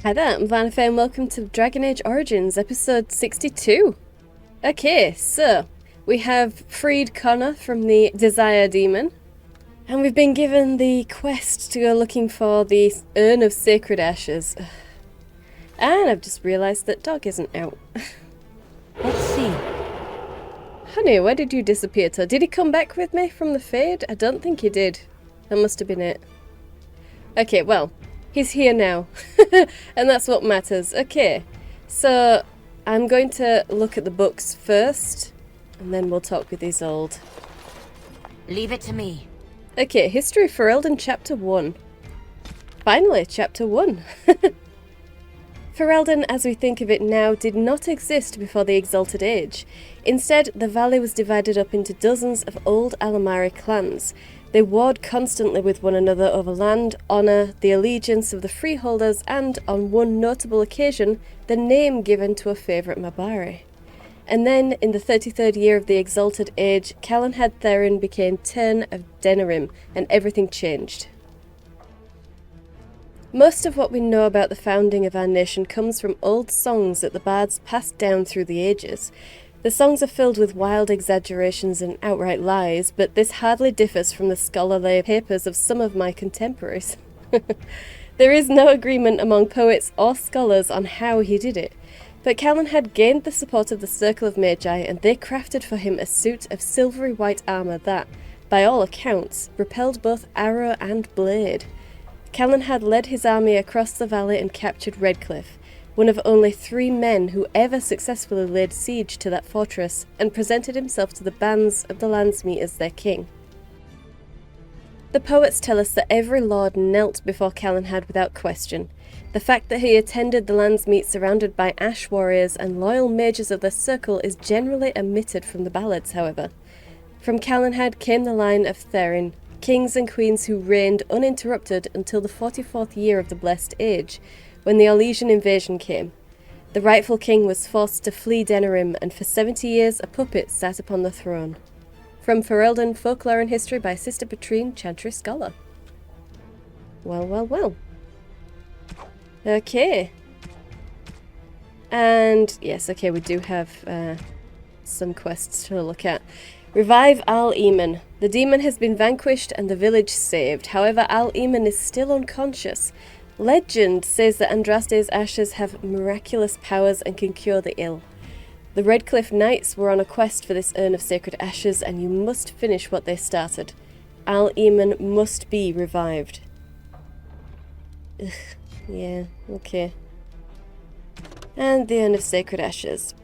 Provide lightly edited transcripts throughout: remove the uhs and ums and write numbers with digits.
Hi there, I'm Vanna Faye and welcome to Dragon Age Origins, episode 62. Okay, so we have freed Connor from the Desire Demon, and we've been given the quest to go looking for the Urn of Sacred Ashes. And I've just realised that Dog isn't out. Let's see. Honey, where did you disappear to? Did he come back with me from the Fade? I don't think he did. That must have been it. Okay, well, he's here now. And that's what matters. Okay, so I'm going to look at the books first, and then we'll talk with Isolde. Leave it to me. Okay, History of Ferelden, Chapter 1. Finally, Chapter 1. Ferelden, as we think of it now, did not exist before the Exalted Age. Instead, the valley was divided up into dozens of old Alamari clans. They warred constantly with one another over land, honour, the allegiance of the freeholders, and, on one notable occasion, the name given to a favourite Mabari. And then, in the 33rd year of the Exalted Age, Calenhad Therin became Tern of Denerim, and everything changed. Most of what we know about the founding of our nation comes from old songs that the bards passed down through the ages. The songs are filled with wild exaggerations and outright lies, but this hardly differs from the scholarly papers of some of my contemporaries. There is no agreement among poets or scholars on how he did it, but Callan had gained the support of the Circle of Magi, and they crafted for him a suit of silvery white armour that, by all accounts, repelled both arrow and blade. Callan had led his army across the valley and captured Redcliffe, one of only 3 men who ever successfully laid siege to that fortress, and presented himself to the bands of the Landsmeet as their king. The poets tell us that every lord knelt before Calenhad without question. The fact that he attended the Landsmeet surrounded by ash warriors and loyal mages of the Circle is generally omitted from the ballads, however. From Calenhad came the line of Therin, kings and queens who reigned uninterrupted until the 44th year of the Blessed Age, when the Orlesian invasion came. The rightful king was forced to flee Denerim, and for 70 years a puppet sat upon the throne. From Ferelden, Folklore and History by Sister Patrine, Chantry Scholar. Well. Okay. And, yes, okay, we do have some quests to look at. Revive Al-Eamon. The demon has been vanquished and the village saved. However, Al-Eamon is still unconscious. Legend says that Andraste's ashes have miraculous powers and can cure the ill. The Redcliffe Knights were on a quest for this Urn of Sacred Ashes, and you must finish what they started. Al-Eamon must be revived. Ugh, yeah, okay. And the Urn of Sacred Ashes.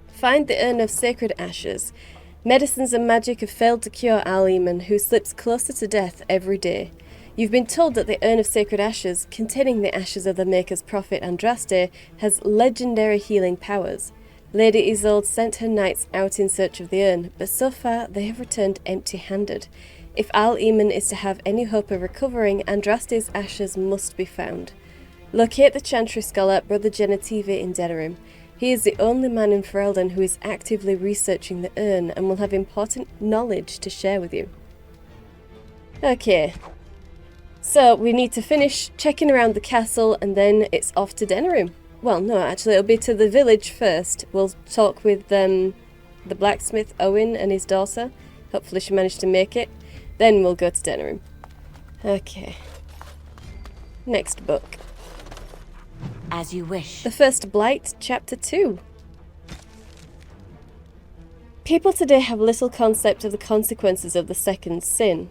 Find the Urn of Sacred Ashes. Medicines and magic have failed to cure Al-Eamon, who slips closer to death every day. You've been told that the Urn of Sacred Ashes, containing the ashes of the Maker's prophet Andraste, has legendary healing powers. Lady Isolde sent her knights out in search of the urn, but so far they have returned empty-handed. If Al-Eamon is to have any hope of recovering, Andraste's ashes must be found. Locate the Chantry Scholar, Brother Genitive in Denerim. He is the only man in Ferelden who is actively researching the urn and will have important knowledge to share with you. Okay. So, we need to finish checking around the castle, and then it's off to Denerim. Well, no, actually, it'll be to the village first. We'll talk with the blacksmith, Owen, and his daughter. Hopefully she managed to make it. Then we'll go to Denerim. Okay. Next book. As you wish. The First Blight, Chapter 2. People today have little concept of the consequences of the second sin.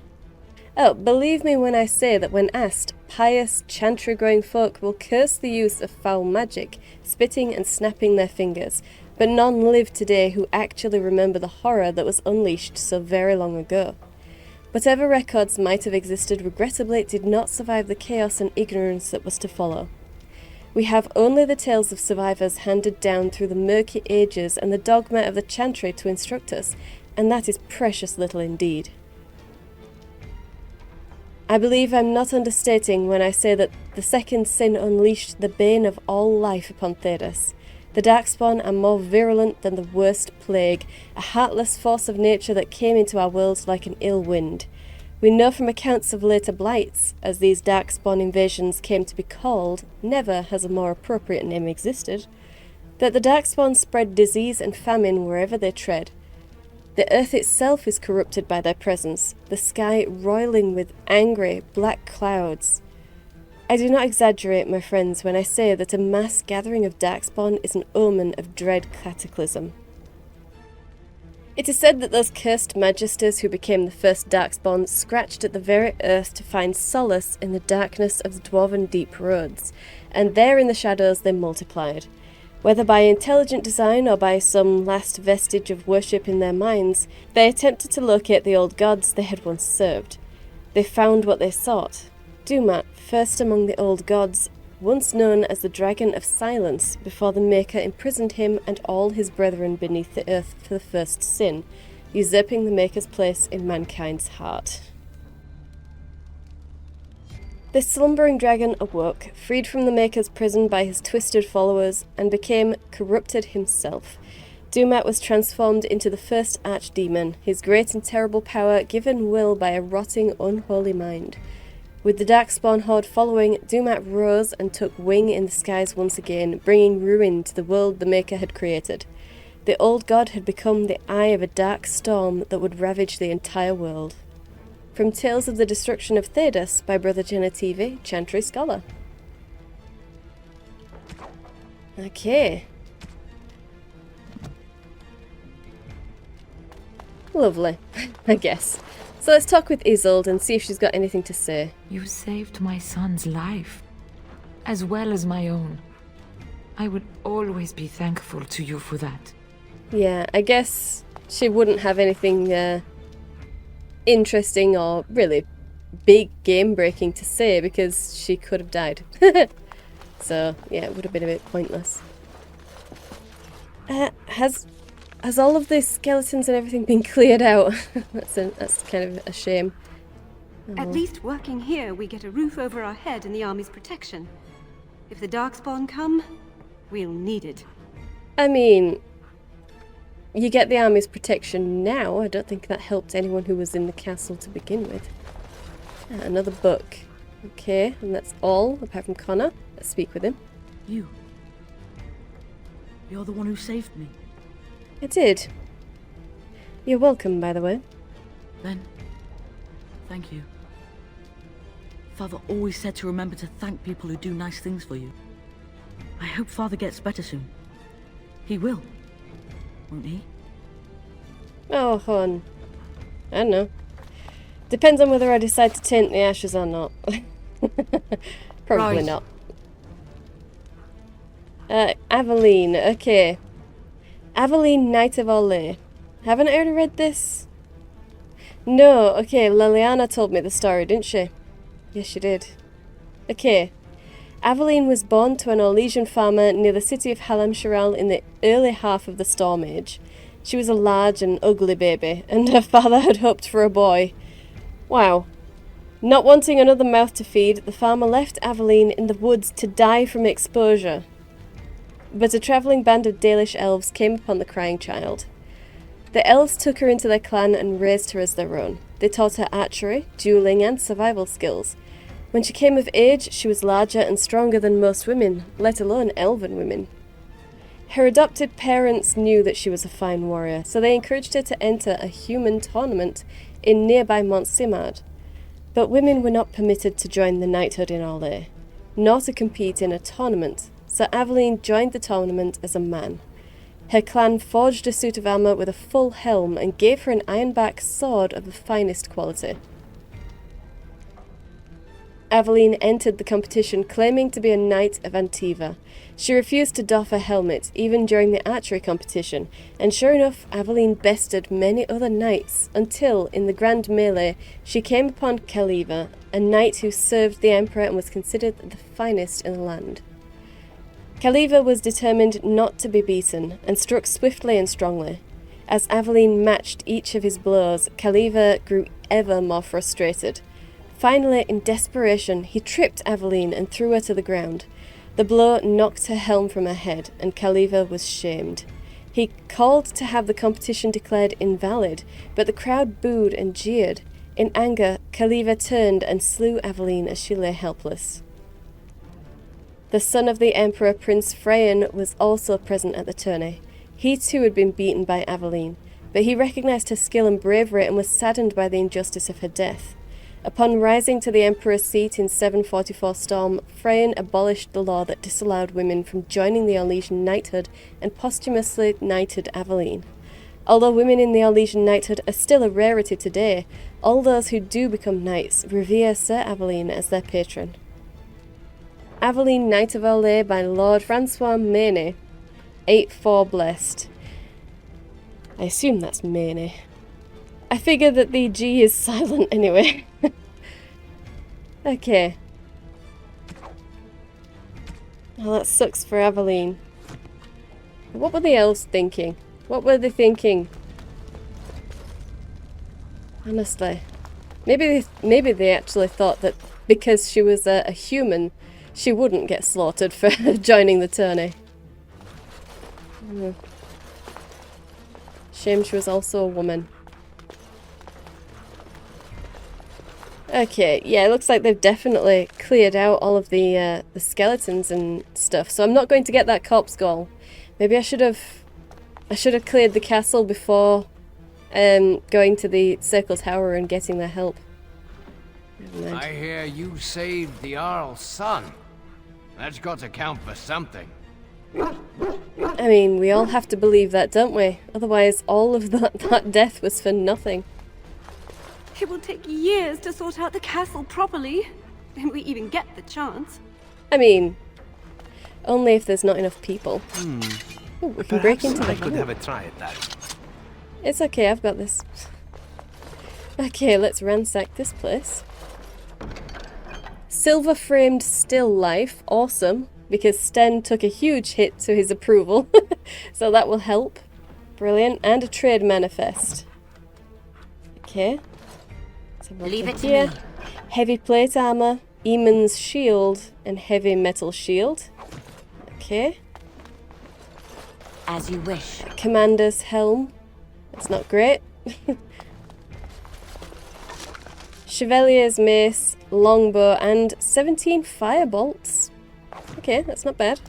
Oh, believe me when I say that when asked, pious, chantry-growing folk will curse the use of foul magic, spitting and snapping their fingers, but none live today who actually remember the horror that was unleashed so very long ago. Whatever records might have existed, regrettably did not survive the chaos and ignorance that was to follow. We have only the tales of survivors handed down through the murky ages and the dogma of the chantry to instruct us, and that is precious little indeed. I believe I'm not understating when I say that the second sin unleashed the bane of all life upon Thedas. The darkspawn are more virulent than the worst plague, a heartless force of nature that came into our world like an ill wind. We know from accounts of later blights, as these darkspawn invasions came to be called, never has a more appropriate name existed, that the darkspawn spread disease and famine wherever they tread. The earth itself is corrupted by their presence, the sky roiling with angry, black clouds. I do not exaggerate, my friends, when I say that a mass gathering of darkspawn is an omen of dread cataclysm. It is said that those cursed magisters who became the first darkspawn scratched at the very earth to find solace in the darkness of the dwarven deep roads, and there in the shadows they multiplied. Whether by intelligent design or by some last vestige of worship in their minds, they attempted to locate the old gods they had once served. They found what they sought. Dumat, first among the old gods, once known as the Dragon of Silence, before the Maker imprisoned him and all his brethren beneath the earth for the first sin, usurping the Maker's place in mankind's heart. This slumbering dragon awoke, freed from the Maker's prison by his twisted followers, and became corrupted himself. Dumat was transformed into the first archdemon, his great and terrible power given will by a rotting, unholy mind. With the darkspawn horde following, Dumat rose and took wing in the skies once again, bringing ruin to the world the Maker had created. The old god had become the eye of a dark storm that would ravage the entire world. From Tales of the Destruction of Thedas by Brother Genetivi, Chantry Scholar. Okay. Lovely, I guess. So let's talk with Isolde and see if she's got anything to say. You saved my son's life, as well as my own. I would always be thankful to you for that. Yeah, I guess she wouldn't have anything interesting or really big game-breaking to say because she could have died. So, yeah, it would have been a bit pointless. Has all of the skeletons and everything been cleared out? That's kind of a shame. Oh. At least working here, we get a roof over our head and the army's protection. If the darkspawn come, we'll need it. I mean, you get the army's protection now. I don't think that helped anyone who was in the castle to begin with. Ah, another book. Okay, and that's all, apart from Connor. Let's speak with him. You're the one who saved me. I did. You're welcome, by the way. Then, thank you. Father always said to remember to thank people who do nice things for you. I hope Father gets better soon. He will, won't he? Oh, hon. I don't know. Depends on whether I decide to taint the ashes or not. Probably Right. not. Aveline, okay. Aveline, Knight of Orlais. Haven't I already read this? No, okay, Liliana told me the story, didn't she? Yes, she did. Okay. Aveline was born to an Orlesian farmer near the city of Halam-Shiral in the early half of the Storm Age. She was a large and ugly baby, and her father had hoped for a boy. Wow. Not wanting another mouth to feed, the farmer left Aveline in the woods to die from exposure. But a travelling band of Dalish elves came upon the crying child. The elves took her into their clan and raised her as their own. They taught her archery, dueling, and survival skills. When she came of age, she was larger and stronger than most women, let alone elven women. Her adopted parents knew that she was a fine warrior, so they encouraged her to enter a human tournament in nearby Mont Simard. But women were not permitted to join the knighthood in Orlais, nor to compete in a tournament, so Aveline joined the tournament as a man. Her clan forged a suit of armour with a full helm and gave her an ironback sword of the finest quality. Aveline entered the competition claiming to be a knight of Antiva. She refused to doff a helmet, even during the archery competition, and sure enough, Aveline bested many other knights, until, in the grand melee, she came upon Kaliva, a knight who served the emperor and was considered the finest in the land. Kaliva was determined not to be beaten, and struck swiftly and strongly. As Aveline matched each of his blows, Kaliva grew ever more frustrated. Finally, in desperation, he tripped Aveline and threw her to the ground. The blow knocked her helm from her head, and Kaliva was shamed. He called to have the competition declared invalid, but the crowd booed and jeered. In anger, Kaliva turned and slew Aveline as she lay helpless. The son of the Emperor, Prince Freyan, was also present at the tourney. He too had been beaten by Aveline, but he recognised her skill and bravery and was saddened by the injustice of her death. Upon rising to the Emperor's seat in 744 Storm, Freyan abolished the law that disallowed women from joining the Orlesian knighthood and posthumously knighted Aveline. Although women in the Orlesian knighthood are still a rarity today, all those who do become knights revere Sir Aveline as their patron. Aveline, Knight of Orlais by Lord Francois Maine. 8-4 blessed. I assume that's Maine. I figure that the G is silent anyway. Okay. Well, that sucks for Aveline. What were the elves thinking? What were they thinking? Honestly. Maybe they actually thought that because she was a human, she wouldn't get slaughtered for joining the tourney. Shame she was also a woman. Okay, yeah, it looks like they've definitely cleared out all of the skeletons and stuff. So I'm not going to get that corpse goal. Maybe I should have cleared the castle before going to the Circle Tower and getting their help. Never mind. I hear you saved the Earl's son. That's got to count for something. I mean, we all have to believe that, don't we? Otherwise, all of that death was for nothing. It will take years to sort out the castle properly, if we even get the chance. I mean, only if there's not enough people. Ooh, we can break into the I could have a try at that. It's okay, I've got this. Okay, let's ransack this place. Silver-framed still life, awesome, because Sten took a huge hit to his approval, so that will help. Brilliant, and a trade manifest. Okay. Leave it to here. me. Heavy plate armor, Eamon's shield, and heavy metal shield. Okay. As you wish. Commander's helm. That's not great. Chevalier's mace, longbow, and 17 firebolts. Okay, that's not bad.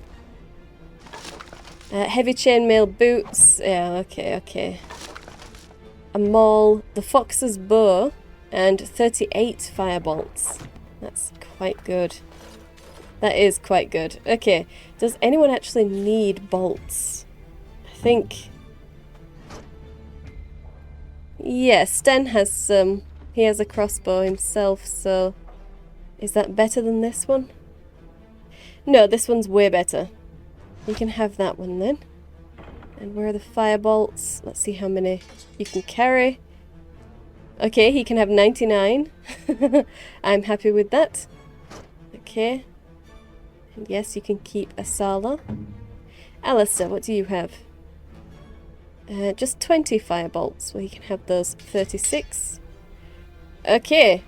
Heavy chainmail boots. Yeah, okay. A maul, the fox's bow, and 38 firebolts. That's quite good. That is quite good. Okay, does anyone actually need bolts? I think... yeah, Sten has some. He has a crossbow himself, so... is that better than this one? No, this one's way better. You can have that one then. And where are the firebolts? Let's see how many you can carry. Okay, he can have 99. I'm happy with that. Okay. And yes, you can keep Asala. Alistair, what do you have? Just 20 firebolts. Well, you can have those 36. Okay.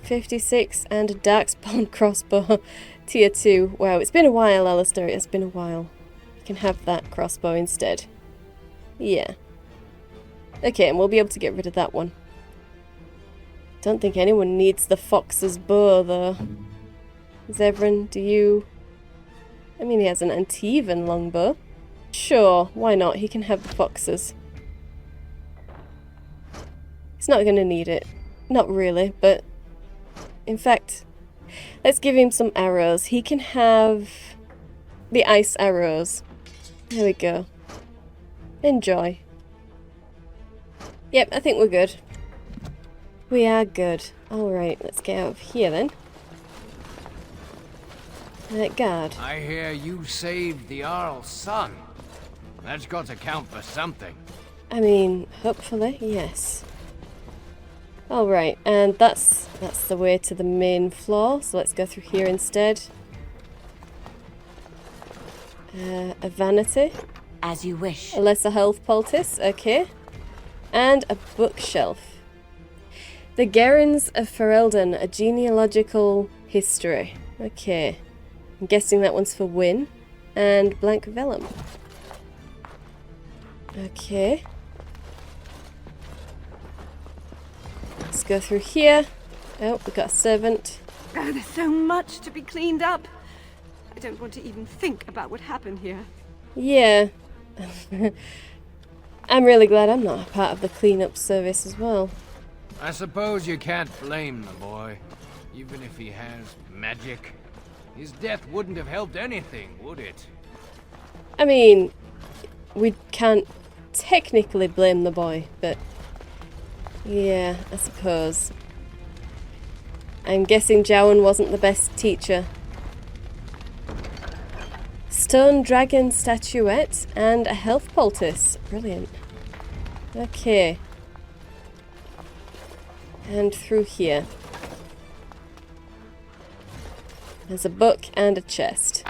56 and a darkspawn crossbow. Tier 2. Wow, it's been a while, Alistair. It's been a while. You can have that crossbow instead. Yeah. Okay, and we'll be able to get rid of that one. Don't think anyone needs the fox's bow, though. Zevran, do you... I mean, he has an Antivan longbow. Sure, why not? He can have the foxes. He's not going to need it. Not really, but... in fact, let's give him some arrows. He can have the ice arrows. There we go. Enjoy. Yep, I think we're good. We are good. Alright, let's get out of here then. Guard. I hear you saved the Earl's son. That's got to count for something. I mean, hopefully, yes. Alright, and that's the way to the main floor, so let's go through here instead. A vanity. As you wish. A lesser health poultice, okay. And a bookshelf. The Gerrans of Ferelden, a genealogical history. Okay. I'm guessing that one's for Wynn. And blank vellum. Okay. Let's go through here. Oh, we got a servant. Oh, there's so much to be cleaned up. I don't want to even think about what happened here. Yeah. I'm really glad I'm not a part of the cleanup service as well. I suppose you can't blame the boy, even if he has magic. His death wouldn't have helped anything, would it? I mean, we can't technically blame the boy, but yeah, I suppose. I'm guessing Jowan wasn't the best teacher. Stone dragon statuette and a health poultice. Brilliant. Okay. And through here. There's a book and a chest.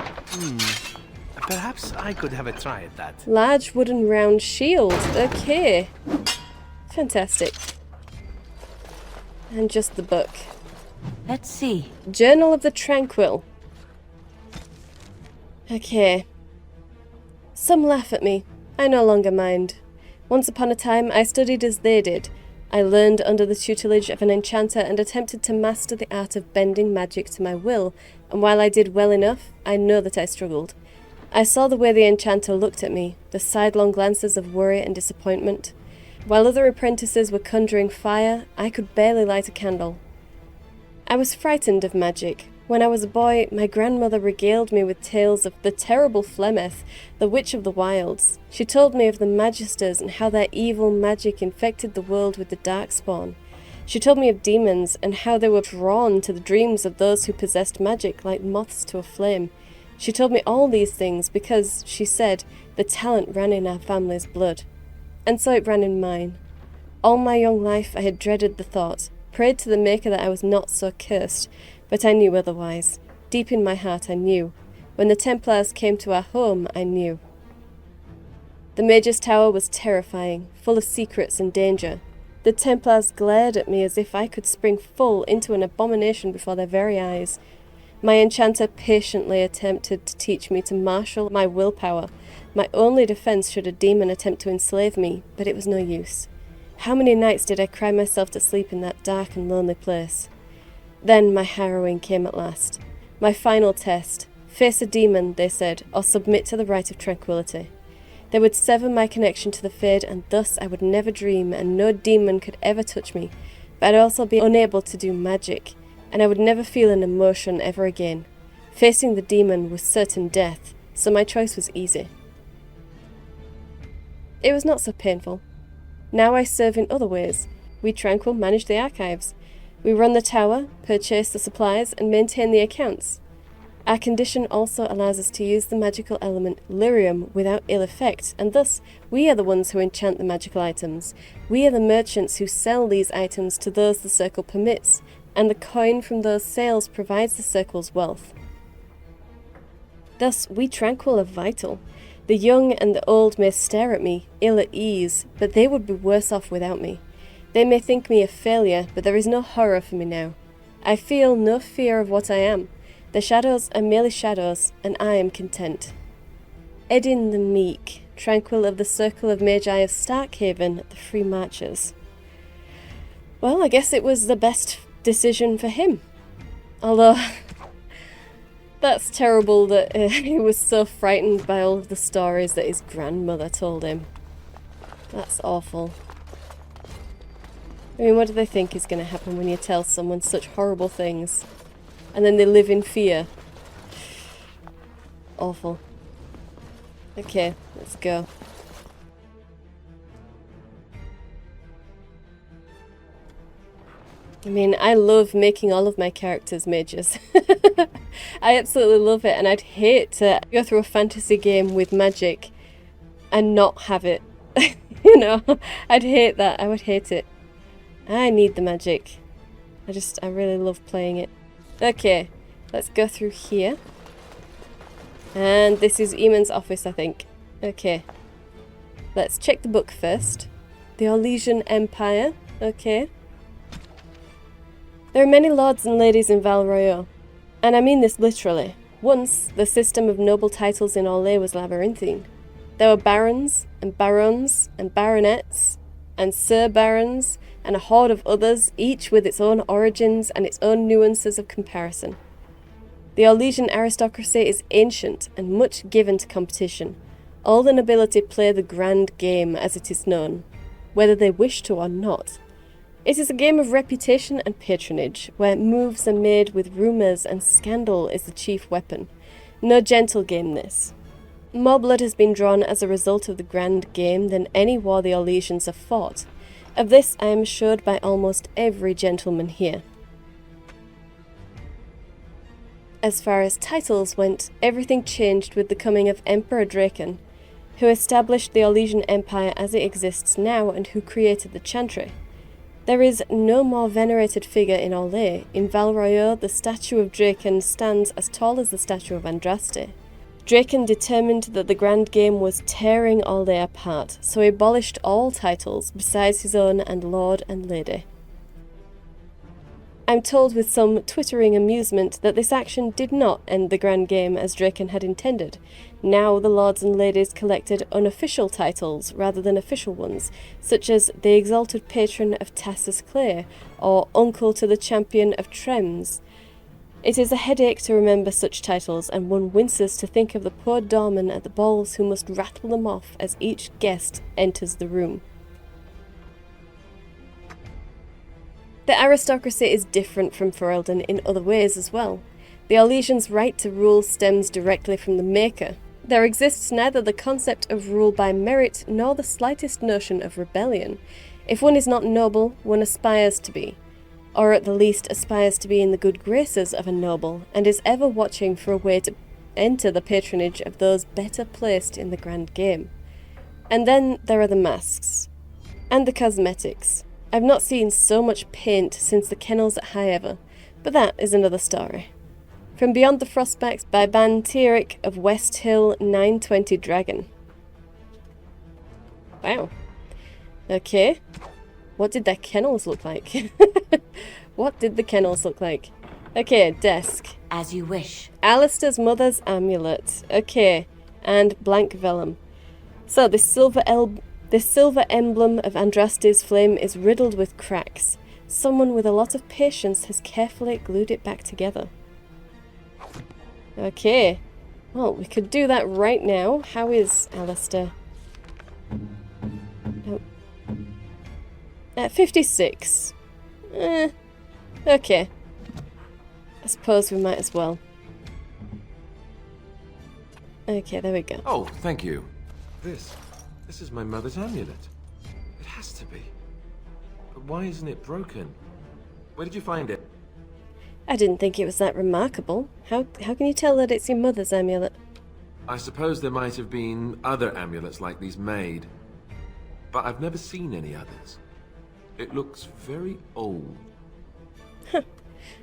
Perhaps I could have a try at that. Large wooden round shield. Okay. Fantastic. And just the book. Let's see. Journal of the Tranquil. Okay. Some laugh at me. I no longer mind. Once upon a time, I studied as they did. I learned under the tutelage of an enchanter and attempted to master the art of bending magic to my will, and while I did well enough, I know that I struggled. I saw the way the enchanter looked at me, the sidelong glances of worry and disappointment. While other apprentices were conjuring fire, I could barely light a candle. I was frightened of magic. When I was a boy, my grandmother regaled me with tales of the terrible Flemeth, the Witch of the Wilds. She told me of the Magisters and how their evil magic infected the world with the darkspawn. She told me of demons and how they were drawn to the dreams of those who possessed magic like moths to a flame. She told me all these things because, she said, the talent ran in our family's blood. And so it ran in mine. All my young life I had dreaded the thought, prayed to the Maker that I was not so cursed, but I knew otherwise. Deep in my heart I knew. When the Templars came to our home, I knew. The Mage's Tower was terrifying, full of secrets and danger. The Templars glared at me as if I could spring full into an abomination before their very eyes. My enchanter patiently attempted to teach me to marshal my willpower, my only defense should a demon attempt to enslave me, but it was no use. How many nights did I cry myself to sleep in that dark and lonely place? Then my harrowing came at last. My final test. Face a demon, they said, or submit to the rite of tranquility. They would sever my connection to the Fade, and thus I would never dream, and no demon could ever touch me. But I'd also be unable to do magic, and I would never feel an emotion ever again. Facing the demon was certain death, so my choice was easy. It was not so painful. Now I serve in other ways. We Tranquil manage the archives. We run the tower, purchase the supplies, and maintain the accounts. Our condition also allows us to use the magical element lyrium without ill effect, and thus we are the ones who enchant the magical items. We are the merchants who sell these items to those the circle permits, and the coin from those sales provides the circle's wealth. Thus, we Tranquil are vital. The young and the old may stare at me, ill at ease, but they would be worse off without me. They may think me a failure, but there is no horror for me now. I feel no fear of what I am. The shadows are merely shadows, and I am content. Edin the Meek, Tranquil of the Circle of Magi of Starkhaven, the Free Marchers. Well, I guess it was the best decision for him. Although, that's terrible that he was so frightened by all of the stories that his grandmother told him. That's awful. I mean, what do they think is going to happen when you tell someone such horrible things? And then they live in fear. Awful. Okay, let's go. I mean, I love making all of my characters mages. I absolutely love it, and I'd hate to go through a fantasy game with magic and not have it. You know, I'd hate that. I would hate it. I need the magic. I really love playing it. Okay, let's go through here. And this is Eamon's office, I think. Okay. Let's check the book first. The Orlesian Empire. Okay. There are many lords and ladies in Val Royeaux, and I mean this literally. Once, the system of noble titles in Orlais was labyrinthine. There were barons, and barons, and baronets, and sir barons, and a horde of others, each with its own origins and its own nuances of comparison. The Orlesian aristocracy is ancient and much given to competition. All the nobility play the grand game as it is known, whether they wish to or not. It is a game of reputation and patronage, where moves are made with rumours and scandal is the chief weapon. No gentle game this. More blood has been drawn as a result of the grand game than any war the Orlesians have fought. Of this I am assured by almost every gentleman here. As far as titles went, everything changed with the coming of Emperor Draken, who established the Orlesian Empire as it exists now and who created the Chantry. There is no more venerated figure in Orlais. In Val Royeaux, the statue of Draken stands as tall as the statue of Andraste. Draken determined that the grand game was tearing Orlais apart, so he abolished all titles besides his own and Lord and Lady. I'm told with some twittering amusement that this action did not end the grand game as Draken had intended. Now the lords and ladies collected unofficial titles rather than official ones, such as the Exalted Patron of Tassus Clay or Uncle to the Champion of Trems. It is a headache to remember such titles, and one winces to think of the poor doorman at the balls who must rattle them off as each guest enters the room. The aristocracy is different from Ferelden in other ways as well. The Orlesians' right to rule stems directly from the Maker. There exists neither the concept of rule by merit nor the slightest notion of rebellion. If one is not noble, one aspires to be, or at the least aspires to be in the good graces of a noble, and is ever watching for a way to enter the patronage of those better placed in the grand game. And then there are the masks. And the cosmetics. I've not seen so much paint since the kennels at High Ever, but that is another story. From Beyond the Frostbacks by Ban Tieric of West Hill 920 Dragon. Wow. Okay. What did their kennels look like? What did the kennels look like? Okay, desk. As you wish. Alistair's mother's amulet. Okay. And blank vellum. So this silver emblem of Andraste's flame is riddled with cracks. Someone with a lot of patience has carefully glued it back together. Okay. Well, we could do that right now. How is Alistair? No. At 56. Okay. I suppose we might as well. Okay, there we go. Oh, thank you. This is my mother's amulet. It has to be. But why isn't it broken? Where did you find it? I didn't think it was that remarkable. How can you tell that it's your mother's amulet? I suppose there might have been other amulets like these made. But I've never seen any others. It looks very old. Huh.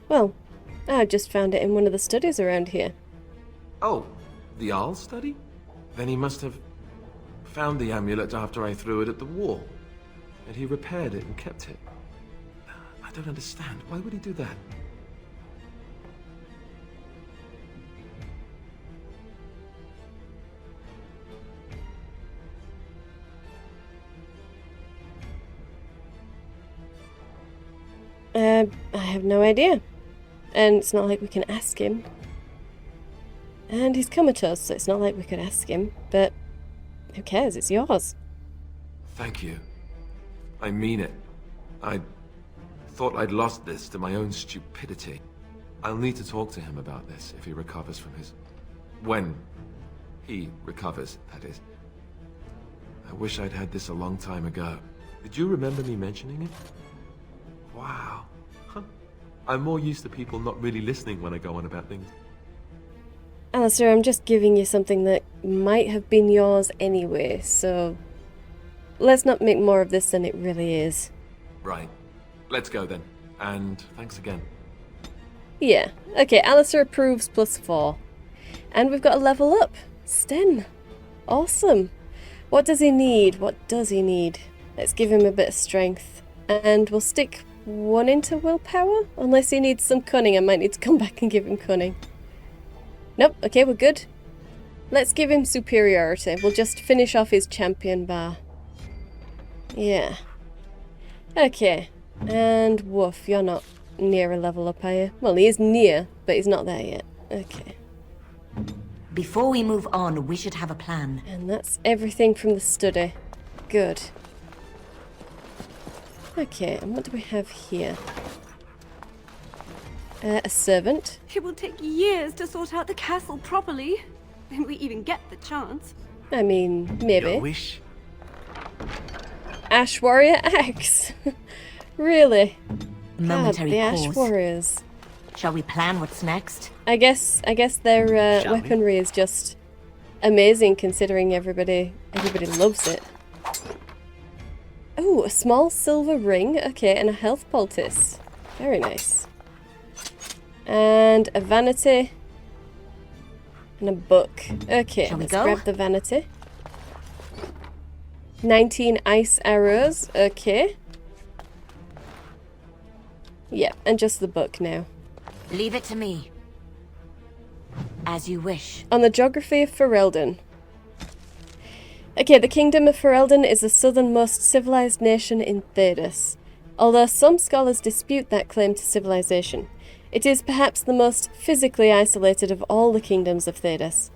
Well, I just found it in one of the studies around here. Oh, the Arl's study? Then he must have found the amulet after I threw it at the wall. And he repaired it and kept it. I don't understand. Why would he do that? I have no idea. And it's not like we can ask him. And he's comatose, so it's not like we could ask him. But who cares? It's yours. Thank you. I mean it. I thought I'd lost this to my own stupidity. I'll need to talk to him about this if he recovers from his... When he recovers, that is. I wish I'd had this a long time ago. Did you remember me mentioning it? Wow. Huh. I'm more used to people not really listening when I go on about things. Alistair, I'm just giving you something that might have been yours anyway, so let's not make more of this than it really is. Right. Let's go then. And thanks again. Yeah. Okay, Alistair approves +4. And we've got a level up. Sten. Awesome. What does he need? What does he need? Let's give him a bit of strength. And we'll stick 1 into willpower? Unless he needs some cunning, I might need to come back and give him cunning. Nope, okay, we're good. Let's give him superiority. We'll just finish off his champion bar. Yeah. Okay. And Woof, you're not near a level up, are you? Well, he is near, but he's not there yet. Okay. Before we move on, we should have a plan. And that's everything from the study. Good. Okay, and what do we have here? A servant. It will take years to sort out the castle properly. If we even get the chance. I mean, maybe. Your wish? Ash Warrior Axe. Really? Momentary God, the pause. Ash Warriors. Shall we plan what's next? I guess their Shall we? weaponry is just amazing considering everybody loves it. Oh, a small silver ring. Okay, and a health poultice. Very nice. And a vanity. And a book. Okay, Shall we let's go? grab the vanity. 19 ice arrows. Okay. Yeah, and just the book now. Leave it to me. As you wish. On the geography of Ferelden. Okay, the Kingdom of Ferelden is the southernmost civilized nation in Thedas, although some scholars dispute that claim to civilization. It is perhaps the most physically isolated of all the kingdoms of Thedas.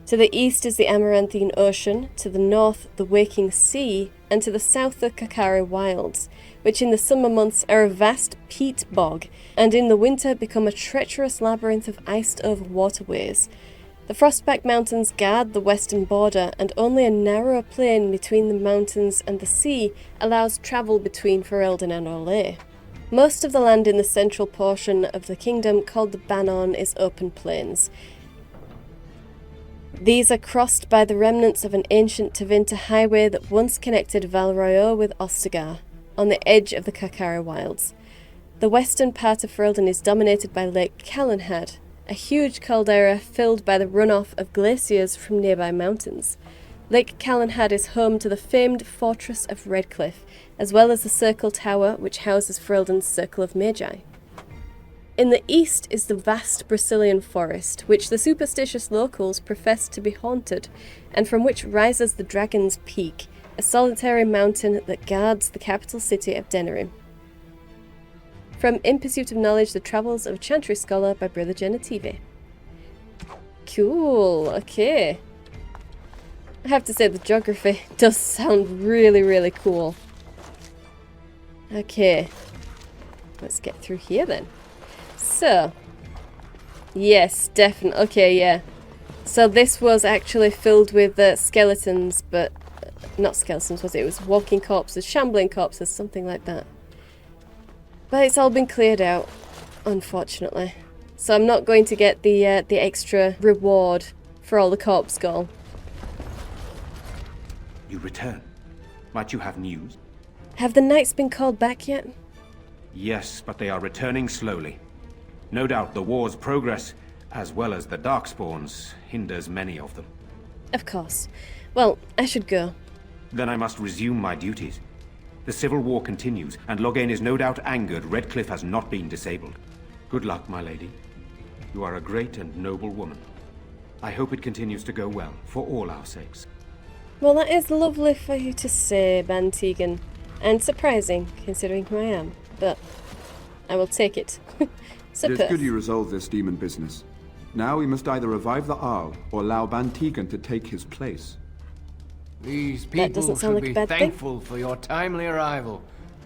To the east is the Amaranthine Ocean, to the north the Waking Sea, and to the south the Kakari Wilds, which in the summer months are a vast peat bog, and in the winter become a treacherous labyrinth of iced-over waterways. The Frostback Mountains guard the western border, and only a narrow plain between the mountains and the sea allows travel between Ferelden and Orlais. Most of the land in the central portion of the kingdom, called the Banon, is open plains. These are crossed by the remnants of an ancient Tevinter highway that once connected Val Royeaux with Ostagar, on the edge of the Kakari Wilds. The western part of Ferelden is dominated by Lake Callanhad, a huge caldera filled by the runoff of glaciers from nearby mountains. Lake Callanhad is home to the famed Fortress of Redcliffe, as well as the Circle Tower, which houses Ferelden's Circle of Magi. In the east is the vast Brazilian forest, which the superstitious locals profess to be haunted, and from which rises the Dragon's Peak, a solitary mountain that guards the capital city of Denerim. From In Pursuit of Knowledge, The Travels of a Chantry Scholar by Brother Genevieve. Cool, okay. I have to say the geography does sound really, really cool. Okay. Let's get through here then. So. Yes, definitely. Okay, yeah. So this was actually filled with skeletons, but not skeletons, was it? It was walking corpses, shambling corpses, something like that. But it's all been cleared out, unfortunately. So I'm not going to get the extra reward for all the corpse skull. You return. Might you have news? Have the knights been called back yet? Yes, but they are returning slowly. No doubt the war's progress, as well as the darkspawns, hinders many of them. Of course. Well, I should go. Then I must resume my duties. The civil war continues, and Loghain is no doubt angered Redcliffe has not been disabled. Good luck, my lady. You are a great and noble woman. I hope it continues to go well, for all our sakes. Well, that is lovely for you to say, Bantegan. And surprising, considering who I am. But I will take it. It is good you resolved this demon business. Now we must either revive the Arl or allow Bantegan to take his place. These That people doesn't sound should like a be bad thing. thankful for your timely arrival.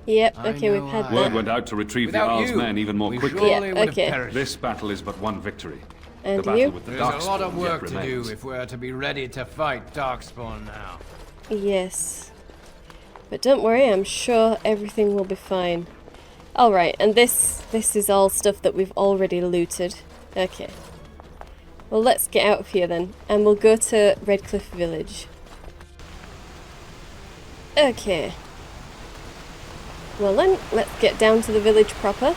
Yep, I okay, know we've had I- that. Word went out to retrieve the Without Arl's you, men even more we quickly. surely Yeah, would okay. have perished. This battle is but one victory. And the battle you? with the There's a lot of Darkspawn work yet to do remains. if we're to be ready to fight Darkspawn now. Yes. But don't worry, I'm sure everything will be fine. Alright, and this is all stuff that we've already looted. Okay. Well, let's get out of here then, and we'll go to Redcliffe Village. Okay. Well then, let's get down to the village proper.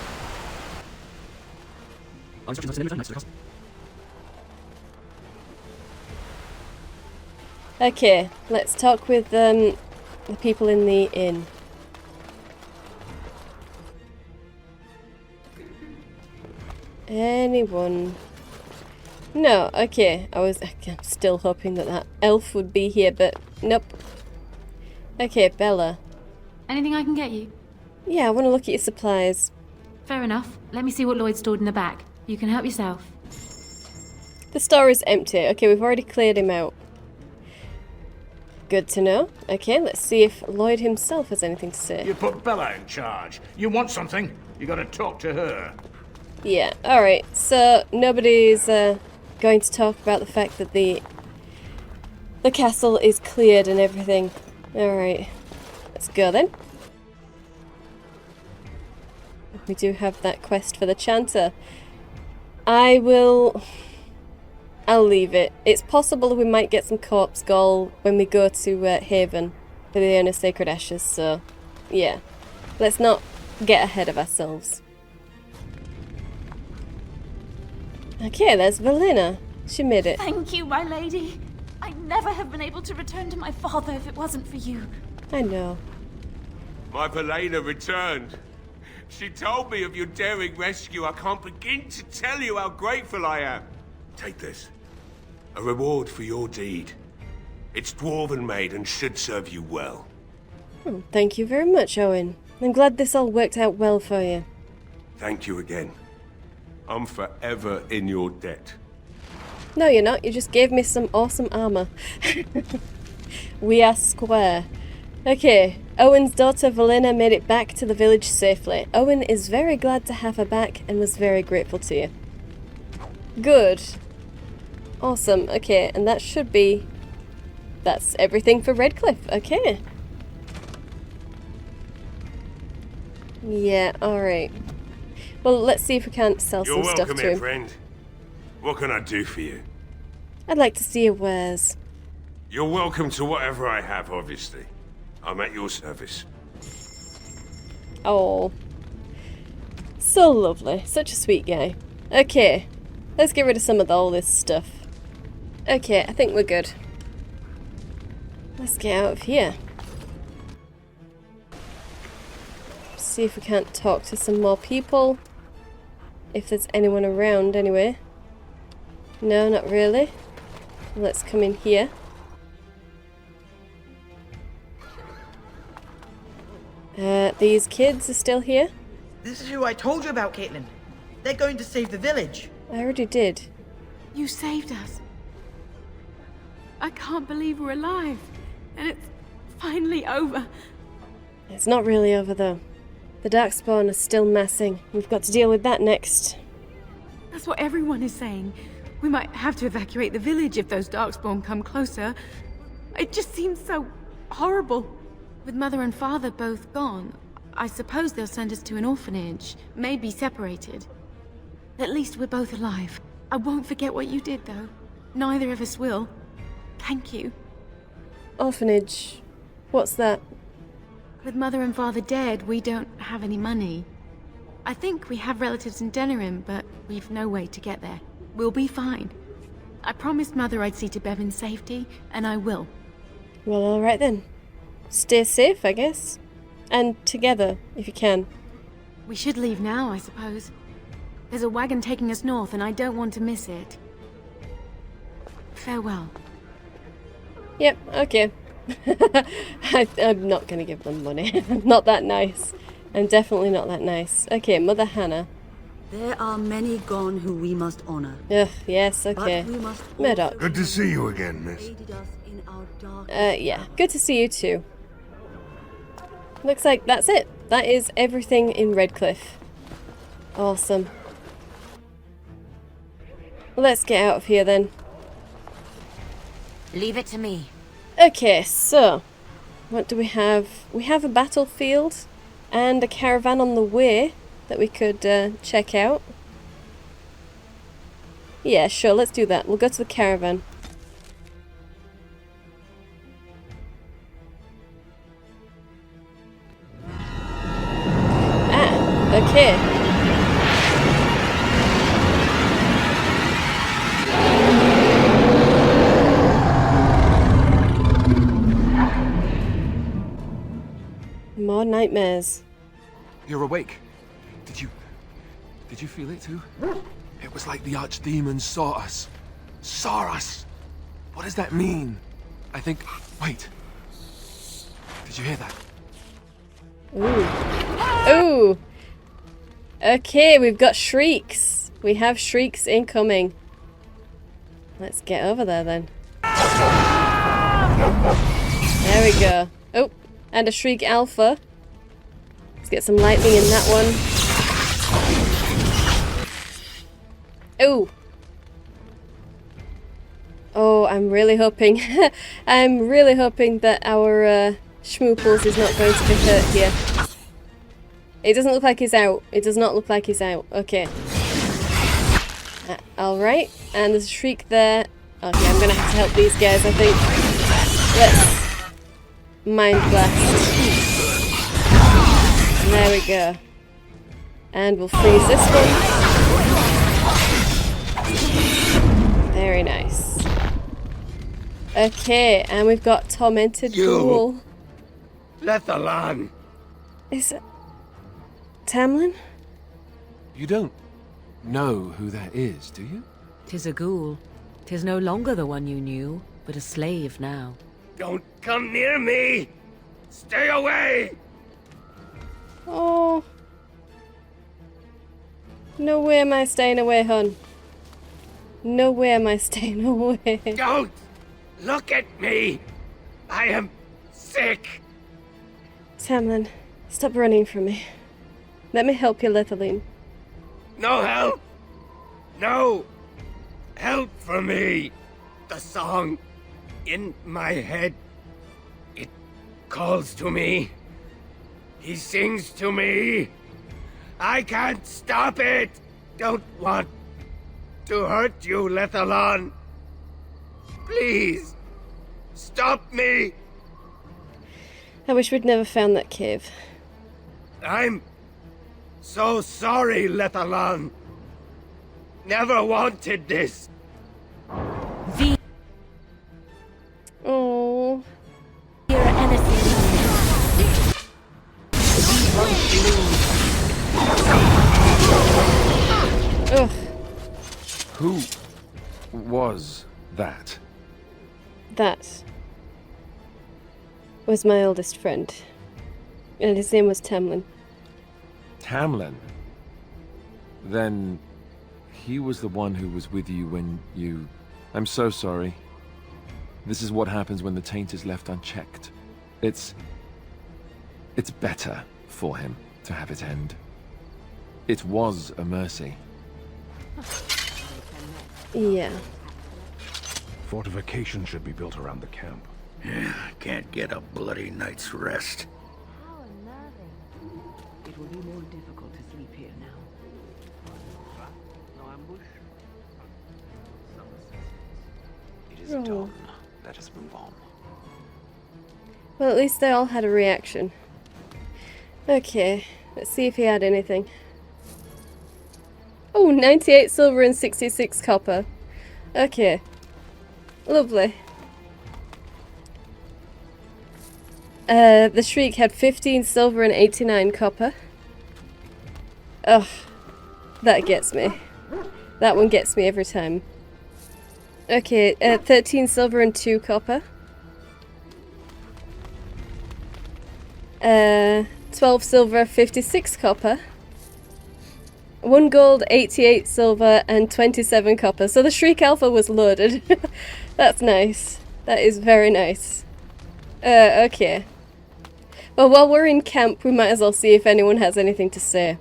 Okay, let's talk with the people in the inn. Anyone? No, okay. I'm still hoping that elf would be here, but nope. Okay, Bella. Anything I can get you? Yeah, I want to look at your supplies. Fair enough. Let me see what Lloyd stored in the back. You can help yourself. The store is empty. Okay, we've already cleared him out. Good to know. Okay, let's see if Lloyd himself has anything to say. You put Bella in charge. You want something, you gotta talk to her. Yeah, alright. So, nobody's going to talk about the fact that the castle is cleared and everything. Alright. Let's go then. We do have that quest for the Chanter. I'll leave it. It's possible we might get some corpse gall when we go to Haven for the Urn of Sacred Ashes, so yeah. Let's not get ahead of ourselves. Okay, there's Valina. She made it. Thank you, my lady. I'd never have been able to return to my father if it wasn't for you. I know. My Valina returned. She told me of your daring rescue. I can't begin to tell you how grateful I am. Take this. A reward for your deed. It's dwarven made and should serve you well. Oh, thank you very much, Owen. I'm glad this all worked out well for you. Thank you again. I'm forever in your debt. No, you're not. You just gave me some awesome armor. We are square. Okay, Owen's daughter Valina made it back to the village safely. Owen is very glad to have her back and was very grateful to you. Good. Awesome. Okay, and that should be... That's everything for Redcliffe. Okay. Yeah, alright. Well, let's see if we can't sell some stuff to him. You're welcome here, friend. What can I do for you? I'd like to see your wares. You're welcome to whatever I have, obviously. I'm at your service. Oh. So lovely. Such a sweet guy. Okay. Let's get rid of some of all this stuff. Okay, I think we're good. Let's get out of here. See if we can't talk to some more people. If there's anyone around, anyway. No, not really. Let's come in here. These kids are still here? This is who I told you about, Caitlin. They're going to save the village. I already did. You saved us. I can't believe we're alive. And it's finally over. It's not really over, though. The darkspawn is still massing. We've got to deal with that next. That's what everyone is saying. We might have to evacuate the village if those darkspawn come closer. It just seems so horrible. With Mother and Father both gone, I suppose they'll send us to an orphanage, maybe separated. At least we're both alive. I won't forget what you did, though. Neither of us will. Thank you. Orphanage? What's that? With Mother and Father dead, we don't have any money. I think we have relatives in Denerim, but we've no way to get there. We'll be fine. I promised Mother I'd see to Bevan's safety, and I will. Well, alright then. Stay safe, I guess. And together, if you can. We should leave now, I suppose. There's a wagon taking us north, and I don't want to miss it. Farewell. Yep, okay. I'm not going to give them money. I'm not that nice. I'm definitely not that nice. Okay, Mother Hannah. There are many gone who we must honor. Ugh, yes, okay. Murdoch. Good to see you again, miss. Yeah, good to see you too. Looks like that's it. That is everything in Redcliffe. Awesome. Let's get out of here then. Leave it to me. Okay, so what do we have? We have a battlefield and a caravan on the way that we could check out. Yeah, sure, let's do that. We'll go to the caravan. Ah, okay. More nightmares. You're awake. Did you feel it too? It was like the archdemons saw us. Saw us! What does that mean? I think... Wait. Did you hear that? Ooh. Ooh! Okay, we've got shrieks. We have shrieks incoming. Let's get over there then. There we go. Oh, and a shriek alpha. Let's get some lightning in that one. Ooh! Oh, I'm really hoping. I'm really hoping that our Schmooples is not going to be hurt here. It doesn't look like he's out. It does not look like he's out. Okay. Alright, and there's a shriek there. Okay, I'm gonna have to help these guys, I think. Let's mind blast. There we go. And we'll freeze this one. Very nice. Okay, and we've got Tormented Ghoul. Lethalan! Is it Tamlin? You don't know who that is, do you? 'Tis a ghoul. 'Tis no longer the one you knew, but a slave now. Don't come near me! Stay away! Oh. No way am I staying away, hon. No way am I staying away. Don't look at me! I am sick! Tamlin, stop running from me. Let me help you, Lethaline. No help! No help for me! The song in my head, it calls to me. He sings to me. I can't stop it! Don't want to hurt you, Lethalan. Please, stop me! I wish we'd never found that cave. I'm so sorry, Lethalan. Never wanted this. Oh. Ugh. Who was that? That was my oldest friend. And his name was Tamlin. Tamlin? Then he was the one who was with you when you... I'm so sorry. This is what happens when the taint is left unchecked. It's better for him to have it end. It was a mercy. Yeah. Fortification should be built around the camp. Yeah, can't get a bloody night's rest. It will be more difficult to sleep here now. No ambush? It is done. Let us move on. Well, at least they all had a reaction. Okay, let's see if he had anything. Oh, 98 silver and 66 copper. Okay. Lovely. The Shriek had 15 silver and 89 copper. Ugh. That gets me. That one gets me every time. Okay, 13 silver and 2 copper. 12 silver, 56 copper. 1 gold, 88 silver, and 27 copper. So the Shriek Alpha was loaded. That's nice. That is very nice. Okay. Well, while we're in camp, we might as well see if anyone has anything to say.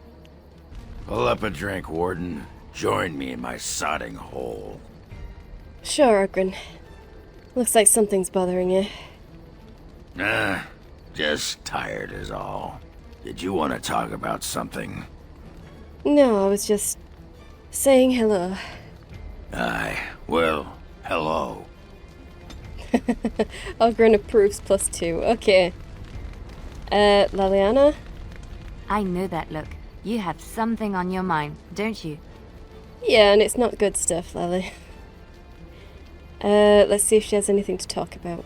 Pull up a drink, Warden. Join me in my sodding hole. Sure, Ogren. Looks like something's bothering you. Nah, just tired is all. Did you want to talk about something? No, I was just saying hello. Aye, well, hello. Ogren approves +2. Okay. Laliana? I know that look. You have something on your mind, don't you? Yeah, and it's not good stuff, Lally. Let's see if she has anything to talk about.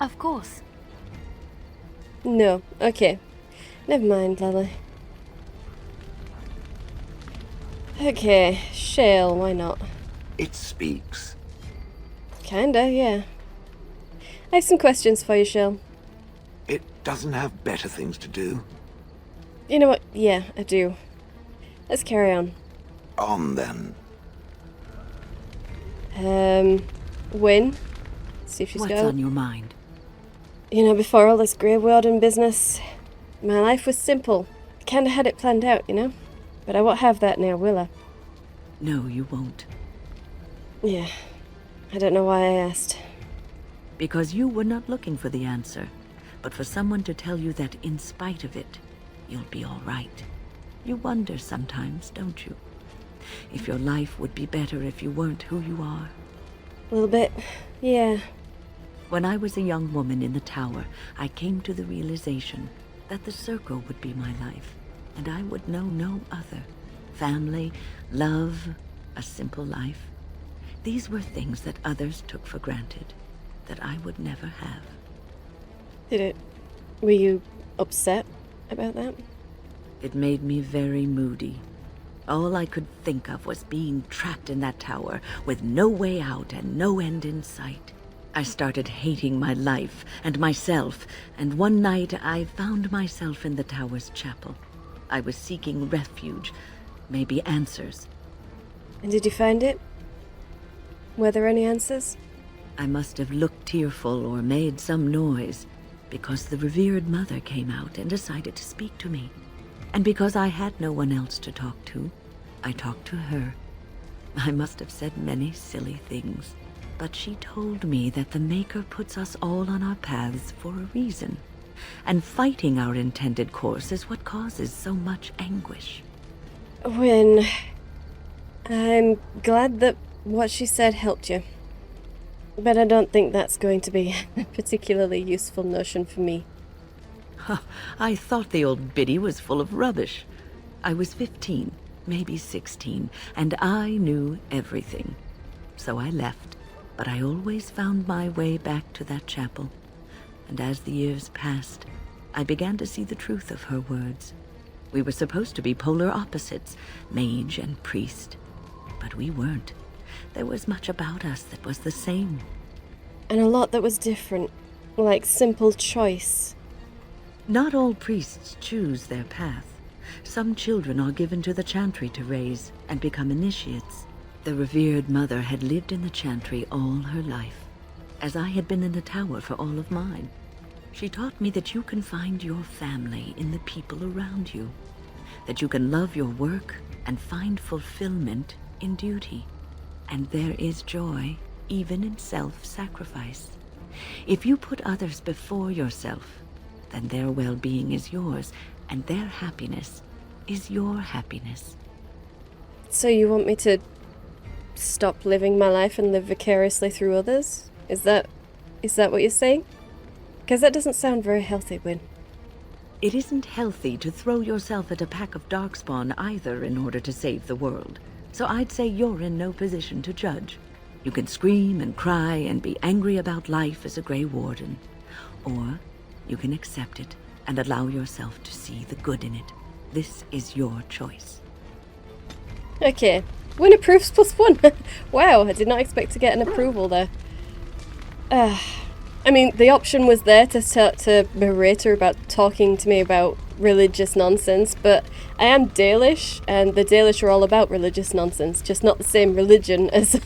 Of course. No. Okay. Never mind, Lally. Okay, Shale, why not? It speaks. Kinda, yeah. I have some questions for you, Shale. It doesn't have better things to do. You know what? Yeah, I do. Let's carry on. On then. Win. See if she's What's got... on your mind? You know, before all this Grey Warden business, my life was simple. I kinda had it planned out, you know? But I won't have that now, will I? No, you won't. Yeah. I don't know why I asked. Because you were not looking for the answer, but for someone to tell you that in spite of it, you'll be all right. You wonder sometimes, don't you? If your life would be better if you weren't who you are. A little bit, yeah. When I was a young woman in the tower, I came to the realization that the circle would be my life, and I would know no other. Family, love, a simple life. These were things that others took for granted, that I would never have. Were you upset about that? It made me very moody. All I could think of was being trapped in that tower with no way out and no end in sight. I started hating my life and myself, and one night I found myself in the tower's chapel. I was seeking refuge, maybe answers. And did you find it? Were there any answers? I must have looked tearful or made some noise, because the revered mother came out and decided to speak to me. And because I had no one else to talk to, I talked to her. I must have said many silly things, but she told me that the Maker puts us all on our paths for a reason, and fighting our intended course is what causes so much anguish. Wyn, I'm glad that what she said helped you. But I don't think that's going to be a particularly useful notion for me. I thought the old biddy was full of rubbish. I was 15, maybe 16, and I knew everything. So I left, but I always found my way back to that chapel. And as the years passed, I began to see the truth of her words. We were supposed to be polar opposites, mage and priest. But we weren't. There was much about us that was the same. And a lot that was different, like simple choice. Not all priests choose their path. Some children are given to the chantry to raise and become initiates. The revered mother had lived in the chantry all her life, as I had been in the tower for all of mine. She taught me that you can find your family in the people around you, that you can love your work and find fulfillment in duty. And there is joy even in self-sacrifice. If you put others before yourself, then their well-being is yours, and their happiness is your happiness. So you want me to stop living my life and live vicariously through others? Is that what you're saying? Because that doesn't sound very healthy, Wyn. It isn't healthy to throw yourself at a pack of darkspawn either in order to save the world. So I'd say you're in no position to judge. You can scream and cry and be angry about life as a Grey Warden. Or you can accept it and allow yourself to see the good in it. This is your choice. Okay. Wyn approves +1. Wow, I did not expect to get an approval there. I mean, the option was there to start to berate her about talking to me about religious nonsense, but I am Dalish, and the Dalish are all about religious nonsense, just not the same religion as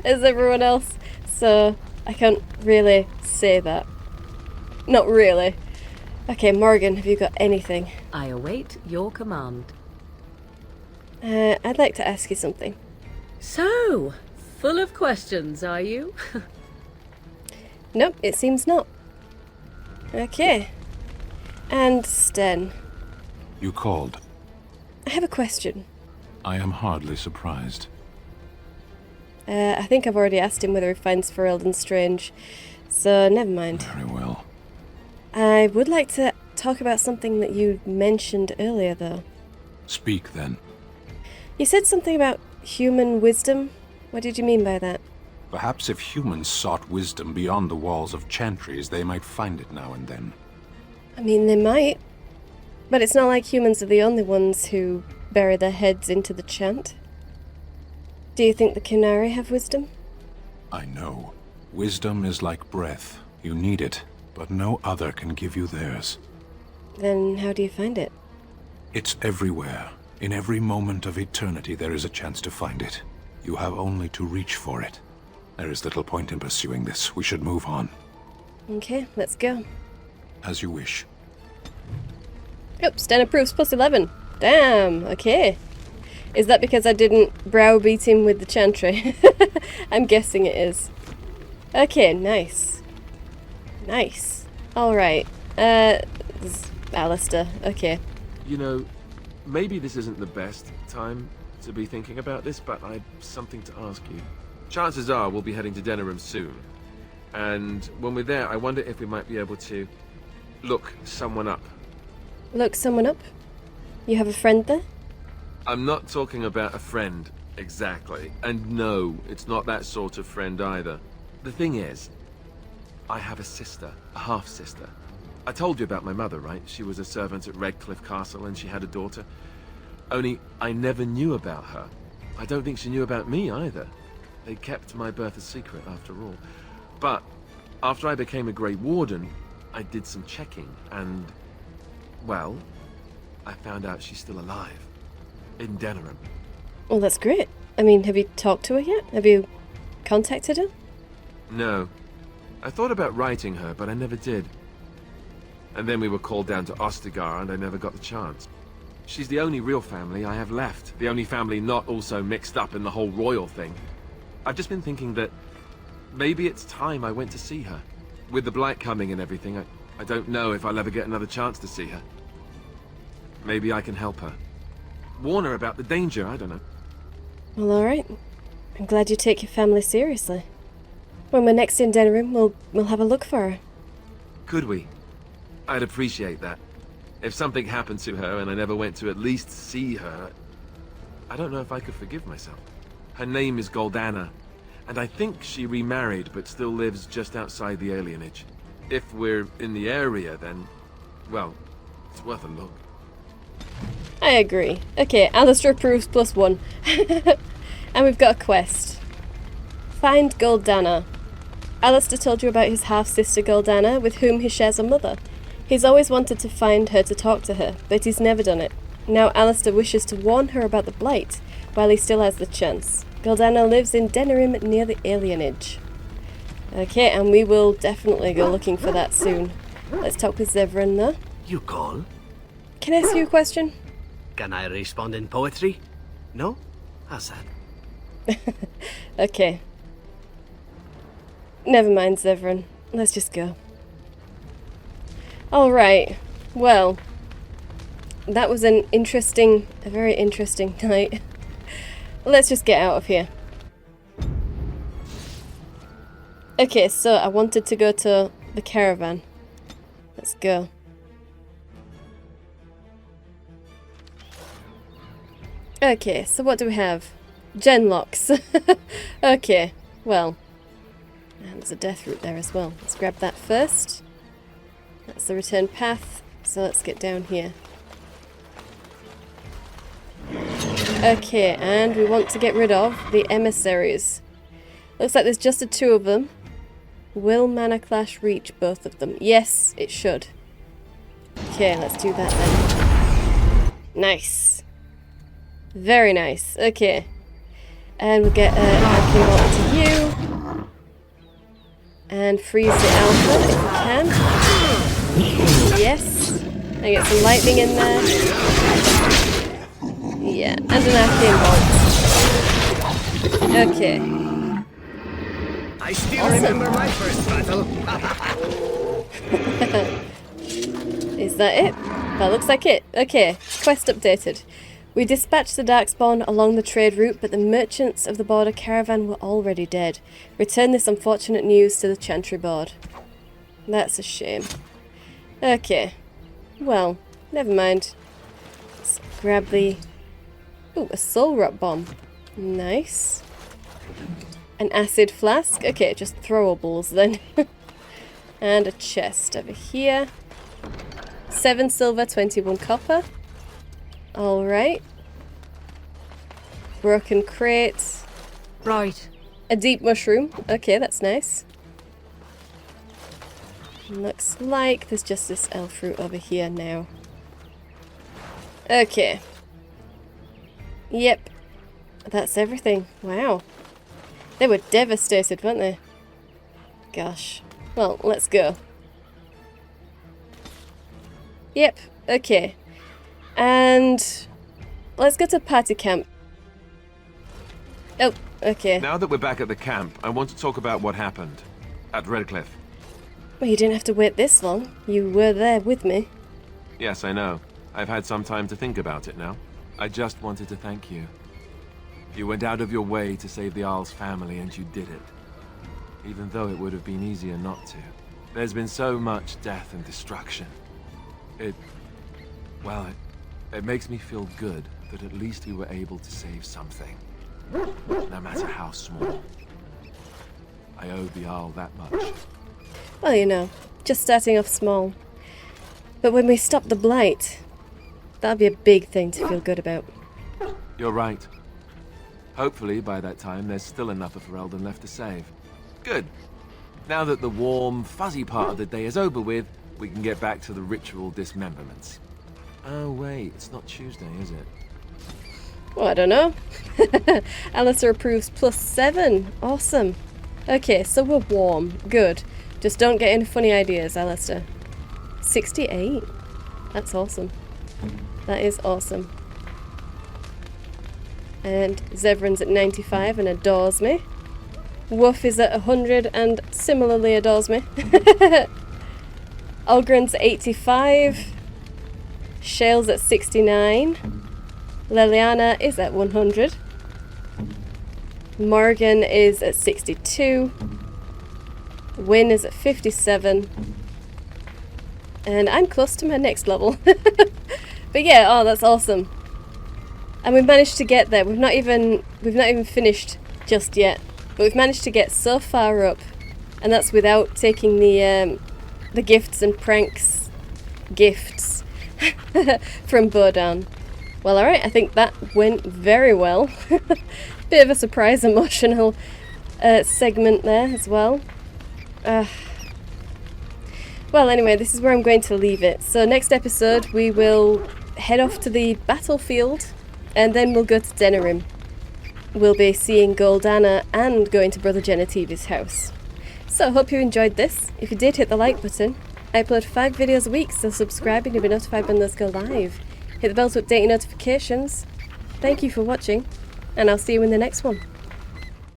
as everyone else. So I can't really say that. Not really. Okay, Morgan, have you got anything? I await your command. I'd like to ask you something. So, full of questions, are you? Nope, it seems not. Okay. And Sten. You called. I have a question. I am hardly surprised. I think I've already asked him whether he finds Ferelden strange, so never mind. Very well. I would like to talk about something that you mentioned earlier, though. Speak, then. You said something about human wisdom. What did you mean by that? Perhaps if humans sought wisdom beyond the walls of chantries, they might find it now and then. I mean, they might. But it's not like humans are the only ones who bury their heads into the chant. Do you think the Qunari have wisdom? I know. Wisdom is like breath. You need it, but no other can give you theirs. Then how do you find it? It's everywhere. In every moment of eternity, there is a chance to find it. You have only to reach for it. There is little point in pursuing this. We should move on. Okay, let's go. As you wish. Yep, Sten approves plus 11. Damn, okay. Is that because I didn't browbeat him with the chantry? I'm guessing it is. Okay, nice. Nice. Alright. Alistair, okay. You know, maybe this isn't the best time to be thinking about this, but I've something to ask you. Chances are we'll be heading to Denerim soon. And when we're there, I wonder if we might be able to look someone up. Look someone up? You have a friend there? I'm not talking about a friend, exactly. And no, it's not that sort of friend either. The thing is, I have a sister, a half-sister. I told you about my mother, right? She was a servant at Redcliffe Castle and she had a daughter. Only, I never knew about her. I don't think she knew about me either. They kept my birth a secret, after all. But, after I became a Grey Warden, I did some checking, and... well, I found out she's still alive. In Denerim. Well, that's great. I mean, have you talked to her yet? Have you contacted her? No. I thought about writing her, but I never did. And then we were called down to Ostagar, and I never got the chance. She's the only real family I have left. The only family not also mixed up in the whole royal thing. I've just been thinking that maybe it's time I went to see her. With the Blight coming and everything, I don't know if I'll ever get another chance to see her. Maybe I can help her. Warn her about the danger, I don't know. Well, alright. I'm glad you take your family seriously. When we're next in Denerim, we'll have a look for her. Could we? I'd appreciate that. If something happened to her and I never went to at least see her, I don't know if I could forgive myself. Her name is Goldana, and I think she remarried but still lives just outside the alienage. If we're in the area, then, well, it's worth a look. I agree. Okay, Alistair approves plus 1. And we've got a quest. Find Goldana. Alistair told you about his half-sister Goldana, with whom he shares a mother. He's always wanted to find her to talk to her, but he's never done it. Now Alistair wishes to warn her about the Blight, while he still has the chance. Goldana lives in Denerim near the alienage. Okay, and we will definitely go looking for that soon. Let's talk with Zevran though. You call? Can I ask you a question? Can I respond in poetry? No? How's that? Okay. Never mind, Zevran. Let's just go. Alright. Well, that was a very interesting night. Let's just get out of here. Okay, so I wanted to go to the caravan. Let's go. Okay, so what do we have? Genlocks. Okay, well. And there's a death route there as well. Let's grab that first. That's the return path. So let's get down here. Okay, and we want to get rid of the emissaries. Looks like there's just the 2 of them. Will Mana Clash reach both of them? Yes, it should. Okay, let's do that then. Nice. Very nice. Okay. And we'll get Arcane Bolt to you. And freeze the Alpha if we can. Yes. And get some lightning in there. Yeah, and an Arcane Bolt. Okay. I still remember my first battle. Is that it? That looks like it. Okay, quest updated. We dispatched the darkspawn along the trade route, but the merchants of the border caravan were already dead. Return this unfortunate news to the Chantry board. That's a shame. Okay. Well, never mind. Let's grab the... Ooh, a soul rot bomb. Nice. An acid flask. Okay, just throwables then. And a chest over here. 7 silver, 21 copper. Alright. Broken crate. Right. A deep mushroom. Okay, that's nice. Looks like there's just this elf fruit over here now. Okay. Yep. That's everything. Wow. They were devastated, weren't they? Gosh. Well, let's go. Yep. Okay. And let's go to party camp. Oh, okay. Now that we're back at the camp, I want to talk about what happened at Redcliffe. Well, you didn't have to wait this long. You were there with me. Yes, I know. I've had some time to think about it now. I just wanted to thank you. You went out of your way to save the Arl's family, and you did it. Even though it would have been easier not to. There's been so much death and destruction. It makes me feel good that at least we were able to save something. No matter how small. I owe the Arl that much. Well, you know, just starting off small. But when we stop the Blight, that'll be a big thing to feel good about. You're right. Hopefully, by that time, there's still enough of Ferelden left to save. Good. Now that the warm, fuzzy part of the day is over with, we can get back to the ritual dismemberments. Oh, wait, it's not Tuesday, is it? Well, I don't know. Alistair approves +7. Awesome. Okay, so we're warm. Good. Just don't get any funny ideas, Alistair. 68. That's awesome. That is awesome. And Zevran's at 95 and adores me. Woof is at 100 and similarly adores me. Algren's at 85. Shale's at 69. Leliana is at 100. Morgan is at 62. Wynn is at 57. And I'm close to my next level. But yeah, oh, that's awesome. And we've managed to get there. We've not even finished just yet. But we've managed to get so far up. And that's without taking the gifts and pranks gifts from Bodan. Well, alright, I think that went very well. Bit of a surprise emotional segment there as well. Well, anyway, this is where I'm going to leave it. So next episode we will head off to the battlefield and then we'll go to Denerim. We'll be seeing Goldana and going to Brother Genitivi's house. So, hope you enjoyed this. If you did, hit the like button. I upload 5 videos a week, so subscribe and you'll be notified when those go live. Hit the bell to update your notifications. Thank you for watching, and I'll see you in the next one.